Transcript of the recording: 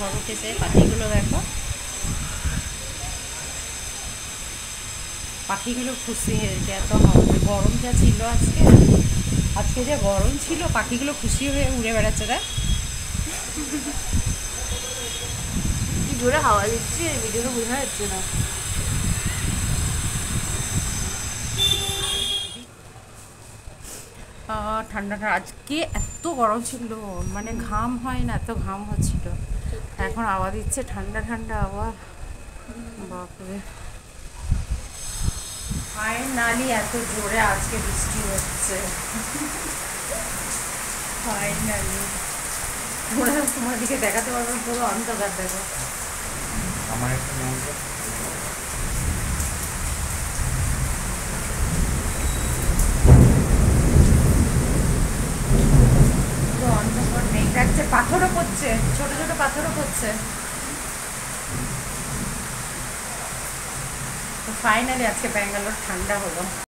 ঝড় উঠেছে। পাখিগুলো দেখো, পাখিগুলো খুশি হয়েছে। এত গরম যা ছিল আজকে, আজকে যে গরম ছিল, পাখিগুলো খুশি হয়ে উড়ে বেড়াচ্ছে। না কি জোরে হাওয়া দিচ্ছে, ভিডিওটা বোঝা যাচ্ছে না। ঠান্ডা ঠান্ডা আজকে এত গরম ছিল, মানে ঘাম হয় না, এত ঘাম হচ্ছিল। এখন আওয়াজ দিচ্ছে ঠান্ডা ঠান্ডা আওয়াজ। বাপরে, ফাইনালি এত জোরে আজকে বৃষ্টি হচ্ছে। ফাইনালি তোমরা তোমার দিকে দেখাতে পারবে, পুরো অন্ধকার দেখো। আমার একটা পুরো অন্ধকার, মেঘ ডাকছে, পাথরও পড়ছে, ছোট ছোট পাথরও পড়ছে। তো ফাইনালি আজকে ব্যাঙ্গালোর ঠান্ডা হলো।